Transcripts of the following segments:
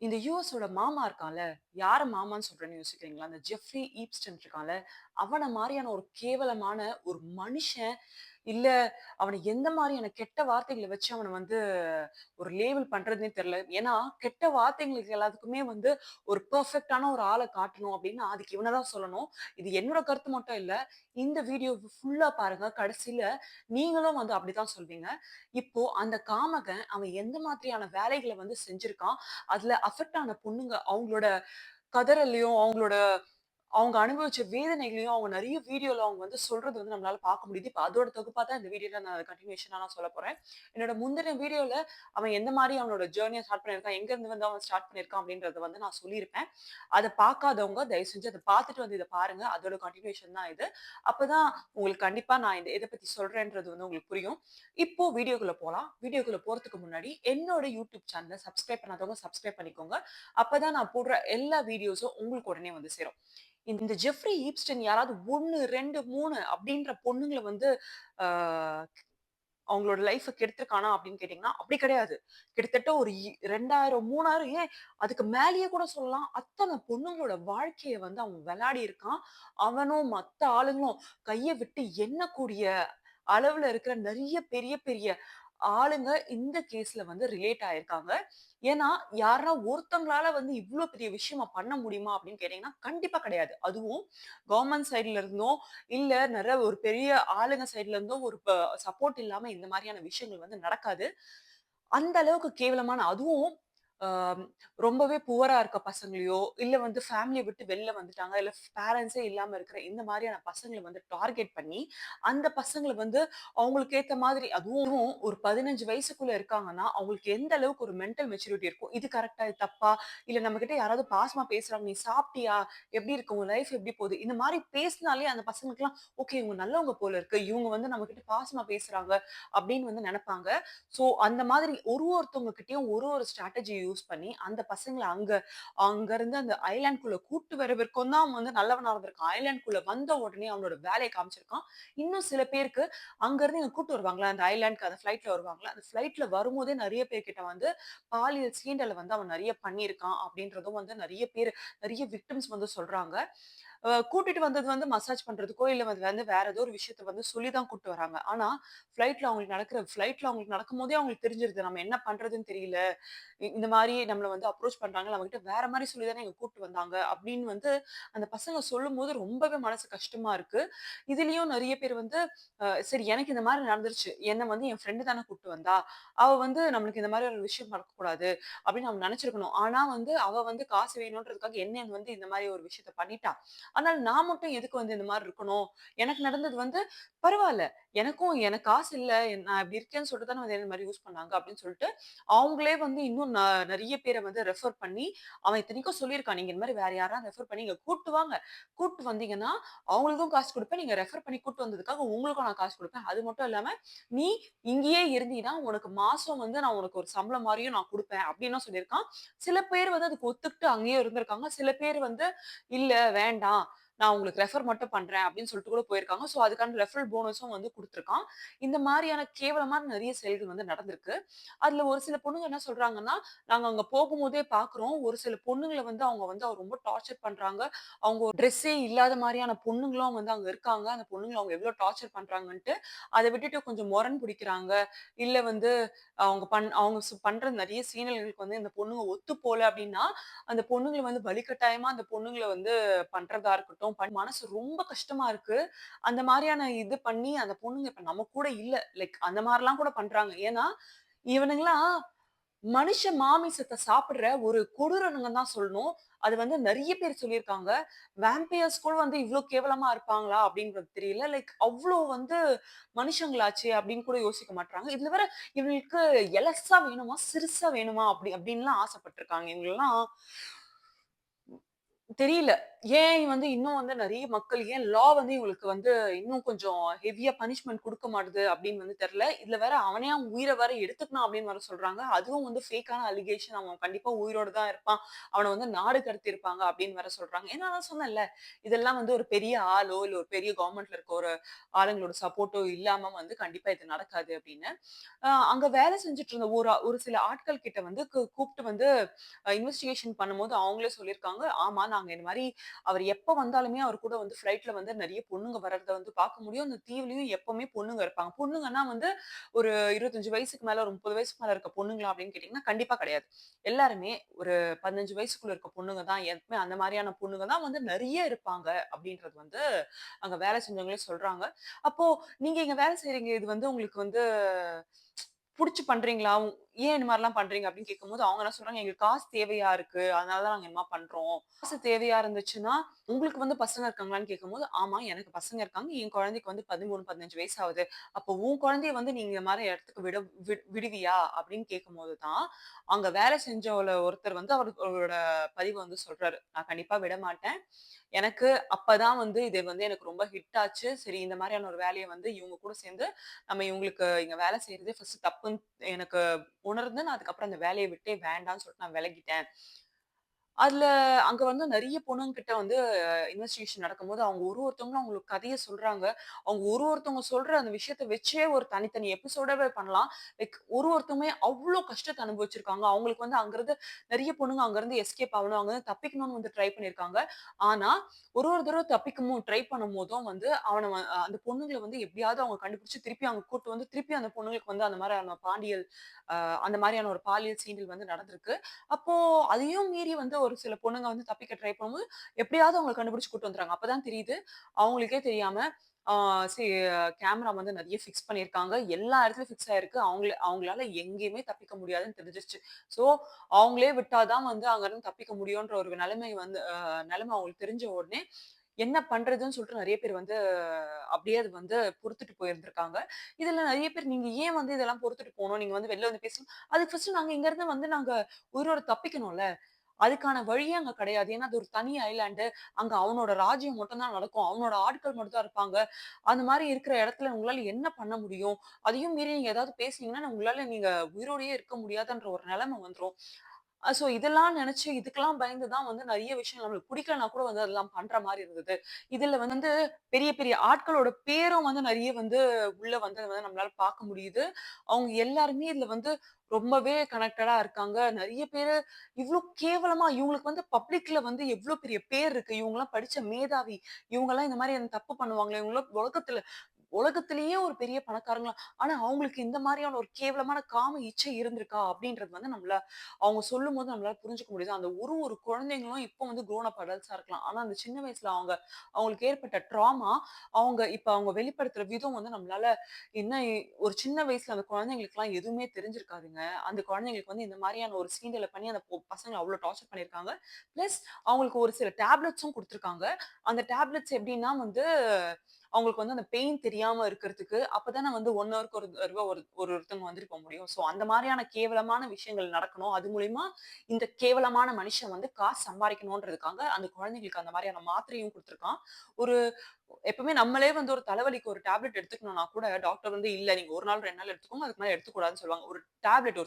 இந்த யுஎஸோட மாமா இருக்கான்ல, யார மாமான்னு சொல்றேன்னு யோசிக்கிறீங்களா? அந்த ஜெஃப்ரி ஈப்ஸ்டன் இருக்கான்ல, அவன மாரியான ஒரு கேவலமான ஒரு மனுஷன், இல்ல அவன எந்த மாரியான கெட்ட வார்த்தைகள வச்சு அவன வந்து ஒரு லேபிள் பண்றதுன்னே தெரியல. ஏன்னா, கெட்ட வார்த்தைங்களுக்கு எல்லாத்துக்குமே வந்து ஒரு பெர்ஃபெக்ட்டான ஒரு ஆள காட்டணும் அப்டின்னா, அதுக்கு இவன தான் சொல்லணும். இது என்னோட கருத்து மட்டும் இல்ல. இந்த வீடியோ ஃபுல்லா பாருங்க. கடைசில நீங்களும் வந்து அப்படித்தான் சொல்வீங்க. இப்போ அந்த காமகன் அவன் எந்த மாதிரியான வேலைகள வந்து செஞ்சிருக்கான், அதுல அஃபெக்ட் ஆன பொண்ணுங்க அவங்களோட கதறலையும், அவங்களோட அவங்க அனுபவிச்ச வேதனைகளையும் அவங்க நெறைய வீடியோல அவங்க வந்து சொல்றது வந்து நம்மளால பார்க்க முடியுது. இப்ப அதோட தொகுப்பா தான் இந்த வீடியோல நான் கன்டினியூஷனா நான் சொல்லப் போறேன். என்னோட முந்தின வீடியோல அவன் எந்த மாரி அவனோட ஜர்னிய ஸ்டார்ட் பண்ணியிருக்கான், எங்கருந்து வந்து அவன் ஸ்டார்ட் பண்ணியிருக்கான் அப்படின்றத வந்து நான் சொல்லியிருப்பேன். அத பார்க்காதவங்க தயவு செஞ்சு அத பார்த்துட்டு வந்து இத பாருங்க. அதோட கன்டினியூஷன் தான் இது. அப்பதான் உங்களுக்கு கண்டிப்பா நான் எத பத்தி சொல்றேன்றது வந்து உங்களுக்கு புரியும். இப்போ வீடியோக்குள்ள போலாம். வீடியோக்குள்ள போறதுக்கு முன்னாடி என்னோட யூடியூப் சேனல சப்ஸ்கிரைப் பண்ணாதவங்க சப்ஸ்கிரைப் பண்ணிக்கோங்க. அப்பதான் நான் போடுற எல்லா வீடியோஸும் உங்களுக்கு உடனே வந்து சேரும். இந்த ஜெஃப்ரி ஈப்ஸ்டன் யாராவது 1, 2, 3 அப்படின்ற பொண்ணுங்கள வந்து ஆ அவங்களோட லைஃப்ப கெடுத்துருக்கானா அப்படின்னு கேட்டீங்கன்னா, அப்படி கிடையாது. கிட்டத்தட்ட ஒரு 2000, 3000 ஏன் அதுக்கு மேலேயே கூட சொல்லலாம். அத்தன பொண்ணுங்களோட வாழ்க்கைய வந்து அவன் விளையாடி இருக்கான். அவனும் மத்த ஆளுங்களும் கைய விட்டு எண்ணக்கூடிய அளவுல இருக்கிற நெறைய பெரிய பெரிய ஆளுங்க இந்த கேஸ்ல வந்து ரிலேட் ஆயிருக்காங்க. ஏன்னா, யாருன்னா ஒருத்தவங்களால வந்து இவ்ளோ பெரிய விஷயமா பண்ண முடியுமா அப்படின்னு கேட்டீங்கன்னா, கண்டிப்பா கிடையாது. அதுவும் கவர்ன்மென்ட் சைட்ல இருந்தோ, இல்ல நெறைய ஒரு பெரிய ஆளுங்க சைட்ல இருந்தோ ஒரு சப்போர்ட் இல்லாம இந்த மாரியான விஷயங்கள் வந்து நடக்காது. அந்த அளவுக்கு கேவலமான அதுவும் அ ரொம்பவே புவரா இருக்க பசங்களையோ, இல்ல வந்து ஃபேமிலிய விட்டு வெளில வந்துட்டாங்க, இல்ல பேரண்ட்ஸே இல்லாம இருக்கிற இந்த மாரியான பசங்கள வந்து டார்கெட் பண்ணி, அந்த பசங்கள வந்து அவங்களுக்கு ஏத்த மாதிரி அதுவும் ஒரு 15 வயசுக்குள்ள இருக்காங்கன்னா, அவங்களுக்கு எந்த அளவுக்கு ஒரு மென்டல் மெச்சூரிட்டி இருக்கும். இது கரெக்ட்டா? இது தப்பா? இல்ல நம்மகிட்ட யாராவது பாசமா பேசுறாங்க, "நீ சாப்பிட்டியா? எப்படி இருக்கு? உன் லைஃப் எப்படி போகுது?" இந்த மாரி பேசினாலே அந்த பசங்களுக்கெல்லாம், "ஓகே இவங்க நல்லவங்க போல இருக்கு. இவங்க வந்து நம்மகிட்ட பாசமா பேசுறாங்க." அப்படின்னு வந்து நெனப்பாங்க. ஸோ, அந்த மாதிரி ஒருத்தவங்க கிட்டயும் ஒரு ஸ்ட்ராட்டஜி யூஸ் பண்ணி, அந்த பசங்கள அங்கருந்து அந்த ஐலேண்ட்குள்ள கூட்டு வரவிற்கும் தான் அவன் வந்து நல்லவனா இருந்திருக்கான். ஐலேண்ட்குள்ள வந்த உடனே அவனோட வேலைய காமிச்சிருக்கான். இன்னும் சில பேருக்கு அங்கருந்து இங்க கூட்டு வருவாங்கல்ல, அந்த ஐலேண்ட்க்கு அந்த ஃப்ளைட்ல வருவாங்கல்ல, அந்த ஃப்ளைட்ல வரும்போதே நெறைய பேர்கிட்ட வந்து பாலியல் சீண்டல வந்து அவன் நெறைய பண்ணியிருக்கான் அப்படின்றதும் வந்து நெறைய பேரு, நெறைய விக்டிம்ஸ் வந்து சொல்றாங்க. கூட்டிட்டு வந்தது வந்து மசாஜ் பண்றதுக்கோ, இல்ல வந்து வேற ஏதோ ஒரு விஷயத்த வந்து சொல்லி தான் கூட்டு வராங்க. ஆனா, ஃப்ளைட்ல அவங்களுக்கு நடக்கும்போதே அவங்களுக்கு தெரிஞ்சிருது. நம்ம என்ன பண்றதுன்னு தெரியல. இந்த மாரி நம்மள வந்து அப்ரோச் பண்றாங்க. நம்மகிட்ட வேற மாரி சொல்லி தானே எங்க கூட்டு வந்தாங்க. அப்படின்னு வந்து அந்த பசங்க சொல்லும்போது ரொம்பவே மனசு கஷ்டமா இருக்கு. இதுலயும் நெறைய பேர் வந்து சரி எனக்கு இந்த மாரி நடந்துருச்சு. என்ன வந்து என் ஃப்ரெண்ட் தானே கூட்டு வந்தா. அவ வந்து நம்மளுக்கு இந்த மாரி ஒரு விஷயம் நடக்கக்கூடாது அப்படின்னு நம்ம நெனச்சிருக்கணும். ஆனா வந்து அவ வந்து காசு வேணுன்றதுக்காக என்ன வந்து இந்த மாரி ஒரு விஷயத்த பண்ணிட்டா. அதனால நான் மட்டும் எதுக்கு வந்து இந்த மாரி இருக்கணும்? எனக்கு நடந்தது வந்து பரவால்ல. எனக்கு காசு இல்ல. நான் இப்படி இருக்கேன்னு சொல்லிட்டு தானே வந்து இந்த மாரி யூஸ் பண்ணாங்க அப்படின்னு சொல்லிட்டு, அவங்களே வந்து இன்னும் நெறைய பேர வந்து ரெஃபர் பண்ணி, அவன் இத்தனைக்கும் சொல்லியிருக்கான். நீங்க இந்த மாரி வேற யாராவது ரெஃபர் பண்ணி இங்க கூட்டு வாங்க. கூட்டு வந்தீங்கன்னா, அவங்களுக்கும் காசு குடுப்பேன். நீங்க ரெஃபர் பண்ணி கூட்டு வந்ததுக்காக உங்களுக்கும் நான் காசு குடுப்பேன். அது மட்டும் இல்லாம, நீ இங்கேயே இருந்தீன்னா, உனக்கு மாசம் வந்து நான் உனக்கு ஒரு சம்பளம் மாரியும் நான் குடுப்பேன் அப்டின்னும் சொல்லியிருக்கான். சில பேர் வந்து அதுக்கு ஒத்துக்கிட்டு அங்கேயே இருந்திருக்காங்க. சில பேர் வந்து, இல்ல வேண்டாம். நான் உங்களுக்கு ரெஃபர் மட்டும் பண்றேன் அப்டின்னு சொல்லிட்டு கூட போயிருக்காங்க. ஸோ அதுக்கான ரெஃபரல் போனஸும் வந்து குடுத்துருக்கான். இந்த மாரியான கேவலமான நெறைய செயல்கள் வந்து நடந்திருக்கு. அதுல ஒரு சில பொண்ணுங்க என்ன சொல்றாங்கன்னா, நாங்க அங்க போகும்போதே பார்க்குறோம். ஒரு சில பொண்ணுங்கள வந்து அவங்க வந்து ரொம்ப டார்ச்சர் பண்றாங்க. அவங்க ஒரு ட்ரெஸ்ஸே இல்லாத மாரியான பொண்ணுங்களும் வந்து அங்க இருக்காங்க. அந்த பொண்ணுங்கள அவங்க எவ்ளோ டார்ச்சர் பண்றாங்கன்ட்டு, அத விட்டுட்டு கொஞ்சம் மொறன் பிடிக்கிறாங்க. இல்ல வந்து அவங்க பண்ற நெறைய சீனல்களுக்கு வந்து இந்த பொண்ணுங்க ஒத்து போல அப்டின்னா, அந்த பொண்ணுங்கள வந்து வலுக்கட்டாயமா அந்த பொண்ணுங்கள வந்து பண்றதா இருக்கட்டும், மனசு ரொம்ப கஷ்டமா இருக்கு. அந்த மாரியான இது பண்ணி அந்த பொண்ணுங்க இப்ப நம்ம கூட இல்ல. லைக் அந்த மாரிலாம் கூட பண்றாங்க. ஏன்னா, இவனுங்கலாம் மனுஷ மாமிசத்த சாப்பிடுற ஒரு கொடூரனுங்கன்னு தான் சொல்லணும். அது வந்து நெறைய பேர் சொல்லியிருக்காங்க. வேம்பயர்ஸ் கூட வந்து இவ்ளோ கேவலமா இருப்பாங்களா? அப்படின்றது தெரியல. லைக் அவ்ளோ வந்து மனுஷங்களாச்சே அப்படின்னு கூட யோசிக்க மாட்றாங்க. இதுல வேற இவங்களுக்கு எலசா வேணுமா? சிறுசா வேணுமா? அப்படின்லாம் ஆசைப்பட்டுருக்காங்க. இவங்களலாம் தெரியல. ஏன் வந்து இன்னும் வந்து நெறைய மக்கள் ஏன் லா வந்து இவங்களுக்கு வந்து இன்னும் கொஞ்சம் ஹெவியா பனிஷ்மென்ட் குடுக்க மாட்டுது அப்படின்னு வந்து தெரியல. இதுல வேற அவனே அவன் உயிர வேற எடுத்துக்கினான் அப்படின்னு வேற சொல்றாங்க. அதுவும் வந்து ஃபேக்கான அலிகேஷன். அவன் கண்டிப்பா உயிரோட தான் இருப்பான். அவன வந்து நாடு கடத்தியிருப்பாங்க அப்படின்னு வேற சொல்றாங்க. ஏன்னா நான் சொன்னேன்ல, இதெல்லாம் வந்து ஒரு பெரிய ஆளோ, இல்ல ஒரு பெரிய கவர்மெண்ட்ல இருக்க ஒரு ஆளுங்களோட சப்போர்ட்டோ இல்லாம வந்து கண்டிப்பா இது நடக்காது அப்படின்னு. அங்க வேலை செஞ்சுட்டு இருந்த ஒரு சில ஆட்கள் கிட்ட வந்து கூப்ட்டு வந்து இன்வெஸ்டிகேஷன் பண்ணும்போது அவங்களே சொல்லியிருக்காங்க. ஆமா, நாங்க இந்த மாரி அவர் எப்ப வந்தாலுமே அவர் கூட வந்து ஃப்ளைட்ல வந்து நெறைய பொண்ணுங்க வர்றத வந்து பார்க்க முடியும். அந்த தீவுலயும் எப்பவுமே பொண்ணுங்க இருப்பாங்க. பொண்ணுங்கன்னா வந்து ஒரு 25 வயசுக்கு மேல, ஒரு 30 வயசுக்கு மேல இருக்க பொண்ணுங்களா அப்படின்னு கேட்டீங்கன்னா, கண்டிப்பா கிடையாது. எல்லாருமே ஒரு 15 வயசுக்குள்ள இருக்க பொண்ணுங்க தான். எப்பவுமே அந்த மாரியான பொண்ணுங்க தான் வந்து நெறைய இருப்பாங்க அப்படின்றது வந்து அங்க வேலை செஞ்சவங்களே சொல்றாங்க. அப்போ நீங்க இங்க வேலை செய்றீங்க. இது வந்து உங்களுக்கு வந்து புடிச்சு பண்றீங்களா? ஏன் இந்த மாரிலாம் பண்றீங்க? அப்படின்னு கேட்கும்போது, அவங்க என்ன சொல்றாங்க, "எங்களுக்கு காசு தேவையா இருக்கு. அதனால தான் நாங்க இந்த மாரி பண்றோம்." காசு தேவையா இருந்துச்சுன்னா, உங்களுக்கு வந்து பசங்க இருக்காங்களான்னு கேட்கும்போது, "ஆமா, எனக்கு பசங்க இருக்காங்க. என் குழந்தைக்கு வந்து 13, 15 வயசு ஆகுது. அப்போ உன் குழந்தைய வந்து நீங்க இந்த மாரி இடத்துக்கு விடுவியா?" அப்படின்னு கேட்கும்போது தான், அங்க வேலை செஞ்சவள ஒருத்தர் வந்து அவரோட பதிவ வந்து சொல்றாரு. "நான் கண்டிப்பா விடமாட்டேன். எனக்கு அப்பதான் வந்து இது வந்து எனக்கு ரொம்ப ஹிட் ஆச்சு. சரி இந்த மாரியான ஒரு வேலைய வந்து இவங்க கூட சேர்ந்து நம்ம இவங்களுக்கு இங்க வேலை செய்றதே ஃபர்ஸ்ட் தப்புன்னு எனக்கு உணர்ந்து நான் அதுக்கப்புறம் அந்த வேலைய விட்டே வேண்டான்னு சொல்லிட்டு நான் விலகிட்டேன். அதுல அங்க வந்து நெறைய பொண்ணுங்ககிட்ட வந்து இன்வெஸ்டிகேஷன் நடக்கும்போது, அவங்க ஒருத்தவங்களும் அவங்களுக்கு கதைய சொல்றாங்க. அவங்க ஒருத்தவங்க சொல்ற அந்த விஷயத்த வச்சே ஒரு தனித்தனி எபிசோடாவே பண்ணலாம். லைக் ஒருத்தவங்க அவ்ளோ கஷ்டத்த அனுபவிச்சிருக்காங்க. அவங்களுக்கு வந்து அங்கிருந்து நெறைய பொண்ணுங்க அங்கருந்து எஸ்கேப் ஆகணும். அங்கருந்து தப்பிக்கணும்னு வந்து ட்ரை பண்ணியிருக்காங்க. ஆனா, ஒரு தடவ ட்ரை பண்ணும்போதும் வந்து அவன அந்த பொண்ணுங்கள வந்து எப்படியாவது அவங்க கண்டுபிடிச்சு திருப்பி அங்க கூட்டு வந்து திருப்பி அந்த பொண்ணுங்களுக்கு வந்து அந்த மாரியான அ அந்த மாரியான ஒரு பாலியல் சீண்டல் வந்து நடந்திருக்கு. அப்போ அதையும் மீறி வந்து ஒரு சில பொண்ணுங்க வந்து தப்பிக்க ட்ரை பண்ணும்போது, எப்படியாவது அவங்கள கண்டுபிடிச்சு கூட்டு வந்துர்றாங்க. அப்பதான் தெரியுது, அவங்களுக்கே தெரியாம ஆ சி கேமரா வந்து நெறைய ஃபிக்ஸ் பண்ணியிருக்காங்க. எல்லா இடத்துலயும் ஃபிக்ஸ் ஆயிருக்கு. அவங்களால எங்கேயுமே தப்பிக்க முடியாதுன்னு தெரிஞ்சிருச்சு. ஸோ, அவங்களே விட்டா தான் வந்து அங்கருந்து தப்பிக்க முடியுன்ற ஒரு நிலைமை வந்து நிலைமை அவங்களுக்கு தெரிஞ்ச உடனே, என்ன பண்றதுன்னு சொல்லிட்டு நெறைய பேர் வந்து அப்படியே அது வந்து பொறுத்துட்டு போயிருந்திருக்காங்க. இதுல நெறைய பேர் நீங்க ஏன் வந்து இதெல்லாம் பொறுத்துட்டு போணும்? நீங்க வந்து வெளில வந்து பேசணும். அதுக்கு ஃபர்ஸ்ட் நாங்க இங்கருந்து வந்து நாங்க உயிரோட தப்பிக்கணும்ல. அதுக்கான வழியே அங்க கிடையாது. ஏன்னா, அது ஒரு தனி ஐலேண்டு. அங்க அவனோட ராஜ்யம் மட்டும் தான் நடக்கும். அவனோட ஆட்கள் மட்டும் தான் இருப்பாங்க. அந்த மாரி இருக்கிற இடத்துல உங்களால என்ன பண்ண முடியும்? அதையும் மீறி நீங்க ஏதாவது பேசுனீங்கன்னா, உங்களால நீங்க உயிரோடயே இருக்க முடியாதுன்ற ஒரு நிலைமை வந்துரும். சோ இதெல்லாம் நினைச்சு, இதுக்கெல்லாம் பயந்து தான் வந்து நெறைய விஷயம் நம்மளுக்கு பிடிக்கலனா கூட வந்து அதெல்லாம் பண்ற மாரி இருந்தது. இதுல வந்து பெரிய பெரிய ஆட்களோட பேரும் வந்து நெறைய வந்து உள்ள வந்தத வந்து நம்மளால பார்க்க முடியுது. அவங்க எல்லாருமே இதுல வந்து ரொம்பவே கனெக்டடா இருக்காங்க. நெறைய பேரு இவ்ளோ கேவலமா இவங்களுக்கு வந்து பப்ளிக்ல வந்து எவ்ளோ பெரிய பேர் இருக்கு. இவங்கலாம் படிச்ச மேதாவி. இவங்கலாம் இந்த மாரி தப்பு பண்ணுவாங்களா? இவங்கலாம் உலகத்திலேயே ஒரு பெரிய பணக்காரங்களா ஆனா அவங்களுக்கு இந்த மாரியான ஒரு கேவலமான காம இச்சை இருந்திருக்கா? அப்படின்றது வந்து அவங்க சொல்லும்போது நம்மளால புரிஞ்சுக்க முடியுது. அந்த ஒரு குழந்தைங்களும் இப்போ வந்து க்ரோன் அப் அடல்ட்ஸா இருக்கலாம். ஆனா அந்த சின்ன வயசுல அவங்களுக்கு ஏற்பட்ட ட்ராமா, இப்ப அவங்க வெளிப்படுத்துற விதம் வந்து நம்மளால என்ன ஒரு சின்ன வயசுல அந்த குழந்தைங்களுக்குலாம் எதுவுமே தெரிஞ்சிருக்காதுங்க. அந்த குழந்தைங்களுக்கு வந்து இந்த மாரியான ஒரு சீண்டல பண்ணி அந்த பசங்கள அவ்ளோ டார்ச்சர் பண்ணியிருக்காங்க. பிளஸ் அவங்களுக்கு ஒரு சில டேப்லெட்ஸும் குடுத்துருக்காங்க. அந்த டேப்லெட்ஸ் எப்படின்னா வந்து அவங்களுக்கு வந்து அந்த பெயின் தெரியாம இருக்கிறதுக்கு, அப்பதானே வந்து 1 ஹவர்க்கு ஒரு தடவ ஒருத்தவங்க வந்துட்டு போ முடியும். ஸோ அந்த மாரியான கேவலமான விஷயங்கள் நடக்கணும். அது மூலியமா இந்த கேவலமான மனுஷன் வந்து காசு சம்பாரிக்கணுன்றதுக்காக, அந்த குழந்தைகளுக்கு அந்த மாரியான மாத்திரையும் குடுத்துருக்கான். ஒரு எப்பவுமே நம்மளே வந்து ஒரு தலைவலிக்கு ஒரு டேப்லெட் எடுத்துக்கணும்னா கூட, டாக்டர் வந்து இல்ல நீங்க 1 நாள் 2 நாள் எடுத்துக்கோங்க. அதுக்கு மேல எடுத்துக்கூடாதுன்னு சொல்லுவாங்க. ஒரு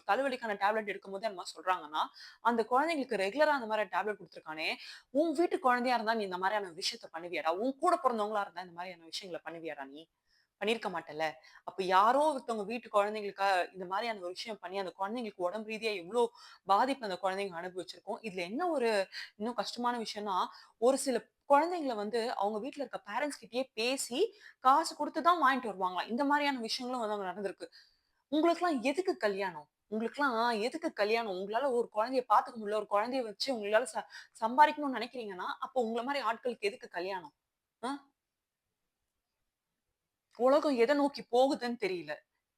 தலைவலிக்கான டேப்லெட் எடுக்கும்போது அந்த மாரி சொல்றாங்கன்னா, அந்த குழந்தைங்களுக்கு ரெகுலரா அந்த மாரி டேப்லெட் குடுத்துருக்கானே, உன் வீட்டு குழந்தையா இருந்தா நீ இந்த மாரியான விஷயத்த பண்ணுவியாடா? உன் கூட பொறந்தவங்களா இருந்தா இந்த மாரியான விஷயங்கள பண்ணுவியாடா நீ? பண்ணியிருக்க மாட்டல்ல. அப்ப யாரோ ஒருத்தவங்க வீட்டு குழந்தைங்களுக்கா இந்த மாரியான ஒரு விஷயம் பண்ணி, அந்த குழந்தைங்களுக்கு உடம்பு ரீதியா எவ்ளோ பாதிப்பு அந்த குழந்தைங்க அனுபவிச்சிருக்கும். இதுல என்ன ஒரு இன்னும் கஷ்டமான விஷயம்னா, ஒரு சில குழந்தைங்கள வந்து அவங்க வீட்ல இருக்க பேரன்ட்ஸ் கிட்டயே பேசி, காசு குடுத்து தான் வாங்கிட்டு வருவாங்களாம். இந்த மாரியான விஷயங்களும் வந்து அங்க நடந்திருக்கு. உங்களுக்கெல்லாம் எதுக்கு கல்யாணம்? உங்களுக்கெல்லாம் எதுக்கு கல்யாணம்? உங்களால ஒரு குழந்தைய பார்த்துக்க முடியல. ஒரு குழந்தைய வச்சு உங்களால சம்பாரிக்கணும்னு நெனைக்கிறீங்கன்னா, அப்போ உங்கள மாரி ஆட்களுக்கு எதுக்கு கல்யாணம்? அ உலகம் எத நோக்கி போகுதுன்னு தெரியல.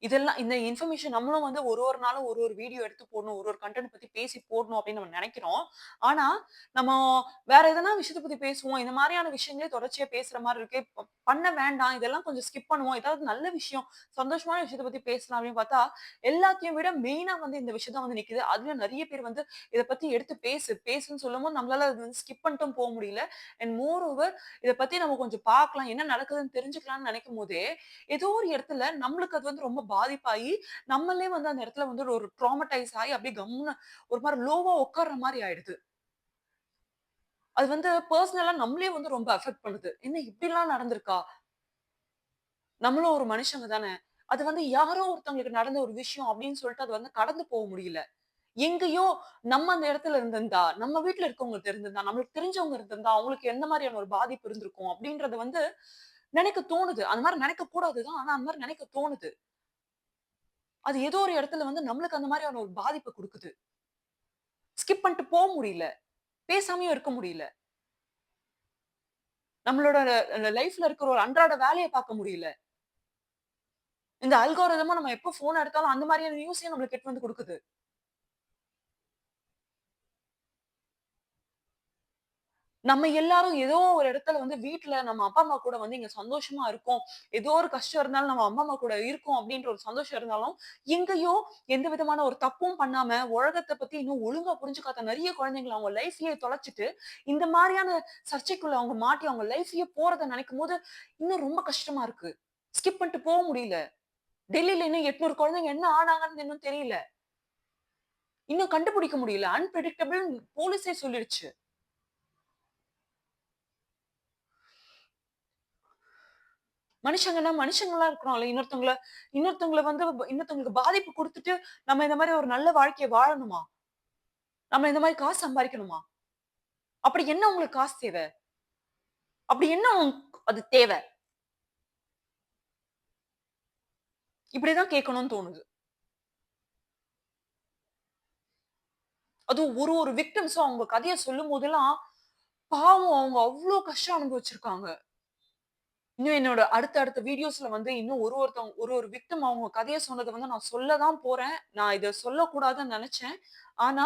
இதெல்லாம் இந்த இன்ஃபர்மேஷன் நம்மளும் வந்து ஒரு ஒரு நாளும் ஒரு ஒரு வீடியோ எடுத்து போடணும். ஒரு ஒரு கன்டென்ட் பத்தி பேசி போடணும் அப்படின்னு நம்ம நெனைக்கிறோம். ஆனா, நம்ம வேற எதனா விஷயத்த பத்தி பேசுவோம். இந்த மாரியான விஷயங்களே தொடர்ச்சியா பேசுற மாரி இருக்கு. பண்ண வேண்டாம். இதெல்லாம் கொஞ்சம் ஸ்கிப் பண்ணுவோம். ஏதாவது நல்ல விஷயம், சந்தோஷமான விஷயத்த பத்தி பேசலாம் அப்படின்னு பார்த்தா, எல்லாத்தையும் விட மெயினா வந்து இந்த விஷயம் தான் வந்து நிக்குது. அதுலயும் நெறைய பேர் வந்து இத பத்தி எடுத்து பேசுன்னு சொல்லும்போது நம்மளால அது வந்து ஸ்கிப் பண்ணிட்டும் போ முடியல. அண்ட் மோர் ஓவர் இத பத்தி நம்ம கொஞ்சம் பார்க்கலாம். என்ன நடக்குதுன்னு தெரிஞ்சுக்கலாம்னு நெனைக்கும்போதே, ஏதோ ஒரு இடத்துல நம்மளுக்கு அது வந்து ரொம்ப பாதிப்பாயி, நம்மளே வந்து அந்த இடத்துல வந்து ஒரு ட்ராமடைஸ் ஆயி அப்படியே கம்முனு ஒரு மாரி லோவா உட்கார்ற மாரி ஆயிடுது. அது வந்து பெர்சனலா நம்மளயே வந்து ரொம்ப அஃபெக்ட் பண்ணுது. என்ன இப்படிலாம் நடந்திருக்கா? நம்மளும் ஒரு மனுஷங்க தானே! அது வந்து யாரோ ஒருத்தவங்களுக்கு நடந்த ஒரு விஷயம் அப்படின்னு சொல்லிட்டு அது வந்து கடந்து போக முடியல. எங்கேயோ நம்ம அந்த இடத்துல இருந்திருந்தா, நம்ம வீட்ல இருக்கவங்களுக்கு இருந்திருந்தா, நம்மளுக்கு தெரிஞ்சவங்க இருந்திருந்தா, அவங்களுக்கு எந்த மாரியான ஒரு பாதிப்பு இருந்திருக்கும் அப்படின்றது வந்து நெனைக்க தோணுது. அந்த மாரி நெனைக்க கூடாது தான். ஆனா அந்த மாரி நெனைக்க தோணுது. அது ஏதோ ஒரு இடத்துல வந்து நம்மளுக்கு அந்த மாரியான ஒரு பாதிப்ப குடுக்குது. ஸ்கிப் பண்ணிட்டு போ முடியல. பேசாமயும் இருக்க முடியல. நம்மளோட லைஃப்ல இருக்கிற ஒரு அன்றாட வேலைய பார்க்க முடியல. இந்த அல்கோரிதமும் நம்ம எப்ப ஃபோன் எடுத்தாலும் அந்த மாரியான நியூஸையும் நம்மளுக்கு எடுத்துட்டு வந்து குடுக்குது. நம்ம எல்லாரும் ஏதோ ஒரு இடத்துல வந்து வீட்ல நம்ம அப்பா, அம்மா கூட வந்து இங்க சந்தோஷமா இருக்கோம். ஏதோ ஒரு கஷ்டம் இருந்தாலும் நம்ம அம்மா, அம்மா கூட இருக்கோம் அப்டின்ற ஒரு சந்தோஷம் இருந்தாலும், எங்கேயோ எந்த விதமான ஒரு தப்பும் பண்ணாம, உலகத்த பத்தி இன்னும் ஒழுங்கா புரிஞ்சுக்காத நெறைய குழந்தைங்கள அவங்க லைஃபயே தொலைச்சுட்டு, இந்த மாரியான சர்ச்சைக்குள்ள அவங்க மாட்டி அவங்க லைஃபயே போறத நெனைக்கும்போது, இன்னும் ரொம்ப கஷ்டமா இருக்கு. ஸ்கிப் பண்ணிட்டு போ முடியல. டெல்லில இன்னும் 800 குழந்தைங்க என்ன ஆனாங்கன்னு இன்னும் தெரியல. இன்னும் கண்டுபிடிக்க முடியல. அன்பிரெடிக்டபிள் போலீஸே சொல்லிடுச்சு. மனுஷங்கன்னா மனுஷங்களா இருக்கிறோம்ல. இன்னொருத்தவங்கள வந்து இன்னொருத்தவங்களுக்கு பாதிப்பு குடுத்துட்டு, நம்ம இந்த மாரி ஒரு நல்ல வாழ்க்கைய வாழணுமா? நம்ம இந்த மாரி காசு சம்பாரிக்கணுமா? அப்படி என்ன உங்களுக்கு காசு தேவ? அப்படி என்ன அது தேவ? இப்படிதான் கேட்கணும்னு தோணுது. அதுவும் ஒரு ஒரு விக்டிம்ஸும் அவங்க கதைய சொல்லும்போதெல்லாம், பாவம் அவங்க அவ்ளோ கஷ்டம் அனுபவிச்சிருக்காங்க. இன்னும் என்னோட அடுத்த அடுத்த வீடியோஸ்ல வந்து இன்னும் ஒரு ஒரு விக்டிம் அவங்க கதைய சொன்னத வந்து நான் சொல்ல தான் போறேன். நான் இத சொல்லக்கூடாதுன்னு நெனச்சேன். ஆனா,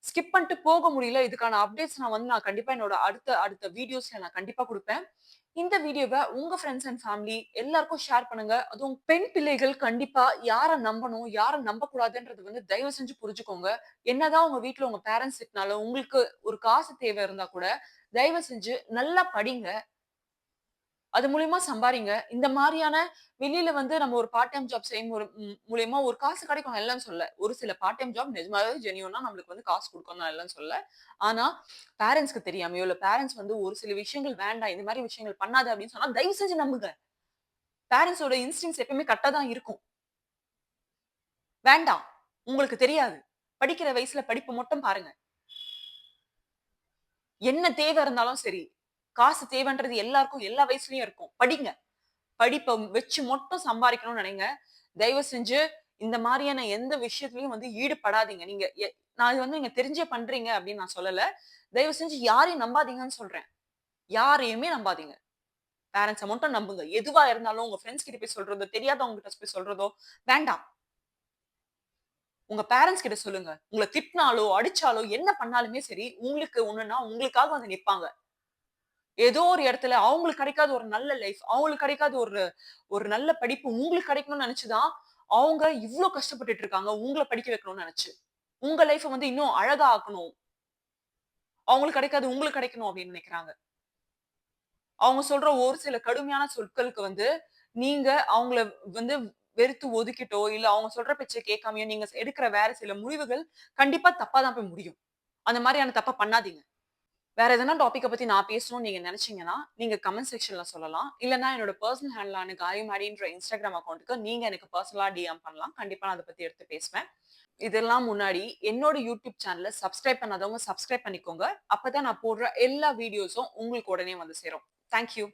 ஸ்கிப் பண்ணிட்டு போக முடியல. இதுக்கான அப்டேட்ஸ் நான் கண்டிப்பா என்னோட அடுத்த அடுத்த வீடியோஸ்ல நான் கண்டிப்பா குடுப்பேன். இந்த வீடியோவ உங்க ஃபிரெண்ட்ஸ் அண்ட் ஃபேமிலி எல்லாருக்கும் ஷேர் பண்ணுங்க. அதுவும் பெண் பிள்ளைகள் கண்டிப்பா யார நம்பணும், யார நம்பக்கூடாதுன்றது வந்து தயவு செஞ்சு புரிஞ்சுக்கோங்க. என்னதான் உங்க வீட்ல உங்க பேரண்ட்ஸ் திட்டினாலும், உங்களுக்கு ஒரு காசு தேவை இருந்தா கூட, தயவு செஞ்சு நல்லா படிங்க. அது மூலியமா சம்பாரிங்க. இந்த மாரியான வெளியில வந்து நம்ம ஒரு பார்ட் டைம் ஜாப் செய்யும் மூலியமா ஒரு காசு கிடைக்கும் நான் இல்லன்னு சொல்லல. ஒரு சில பார்ட் டைம் ஜாப் நிஜமாவே ஜென்யூனா நம்மளுக்கு வந்து காசு குடுக்கும்னு நான் இல்லன்னு சொல்லல. ஆனா, பேரன்ட்ஸ்க்கு தெரியாமயோ, இல்ல பேரன்ட்ஸ் வந்து ஒரு சில விஷயங்கள் வேண்டாம். இந்த மாரி விஷயங்கள் பண்ணாத அப்படின்னு சொன்னா, தயவு செஞ்சு நம்புங்க. பேரன்ட்ஸோட இன்ஸ்டிங்க்ட்ஸ் எப்பவுமே கரெக்ட்டா தான் இருக்கும். வேண்டாம். உங்களுக்கு தெரியாது. படிக்கிற வயசுல படிப்ப மட்டும் பாருங்க. என்ன தேவை இருந்தாலும் சரி, காசு தேவைன்றது எல்லாருக்கும் எல்லா வயசுலயும் இருக்கும். படிங்க. படிப்ப வச்சு மட்டும் சம்பாரிக்கணும்னு நினைங்க. தயவு செஞ்சு இந்த மாரியான எந்த விஷயத்திலயும் வந்து ஈடுபடாதீங்க. நீங்க நான் இது வந்து நீங்க தெரிஞ்சே பண்றீங்க அப்படின்னு நான் சொல்லல. தயவு செஞ்சு யாரையும் நம்பாதீங்கன்னு சொல்றேன். யாரையுமே நம்பாதீங்க. பேரண்ட்ஸ மட்டும் நம்புங்க. எதுவா இருந்தாலும் உங்க ஃபிரெண்ட்ஸ் கிட்ட போய் சொல்றதோ, தெரியாதவங்க கிட்ட போய் சொல்றதோ வேண்டாம். உங்க பேரண்ட்ஸ் கிட்ட சொல்லுங்க. உங்கள திட்டினாலோ, அடிச்சாலோ, என்ன பண்ணாலுமே சரி, உங்களுக்கு ஒண்ணுன்னா உங்களுக்காக வந்து நிப்பாங்க. ஏதோ ஒரு இடத்துல அவங்களுக்கு கிடைக்காத ஒரு நல்ல லைஃப், அவங்களுக்கு கிடைக்காத ஒரு ஒரு நல்ல படிப்பு உங்களுக்கு கிடைக்கணும்னு நெனச்சு தான், அவங்க இவ்ளோ கஷ்டப்பட்டுட்டு இருக்காங்க. உங்கள படிக்க வைக்கணும்னு நெனச்சு. உங்க லைஃப்ப வந்து இன்னும் அழகா ஆக்கணும். அவங்களுக்கு கிடைக்காதது உங்களுக்கு கிடைக்கணும் அப்படின்னு நினைக்கிறாங்க. அவங்க சொல்ற ஒரு சில கடுமையான சொற்களுக்கு வந்து, நீங்க அவங்கள வந்து வெறுத்து ஒதுக்கிட்டோ, இல்ல அவங்க சொல்ற பேச்ச கேட்காமயோ, நீங்க எடுக்கிற வேற சில முடிவுகள் கண்டிப்பா தப்பா தான் போய் முடியும். அந்த மாரியான தப்ப பண்ணாதீங்க. வேற எதனா டாபிக்க பத்தி நான் பேசணும்னு நீங்க நெனச்சீங்கன்னா, நீங்க கமெண்ட் செக்ஷன்ல சொல்லலாம். இல்லன்னா என்னோட பெர்சனல் ஹேண்ட்லான காயமாரின்ற இன்ஸ்டாகிராம் அக்கவுண்ட்க்கு நீங்க எனக்கு பெர்சனலா டிஎம் பண்ணலாம். கண்டிப்பா நான் அத பத்தி எடுத்து பேசுவேன். இதெல்லாம் முன்னாடி என்னோட யூடியூப் சேனல சப்ஸ்கிரைப் பண்ணாதவங்க சப்ஸ்கிரைப் பண்ணிக்கோங்க. அப்பதான் நான் போடுற எல்லா வீடியோஸும் உங்களுக்கு உடனே வந்து சேரும். Thank you.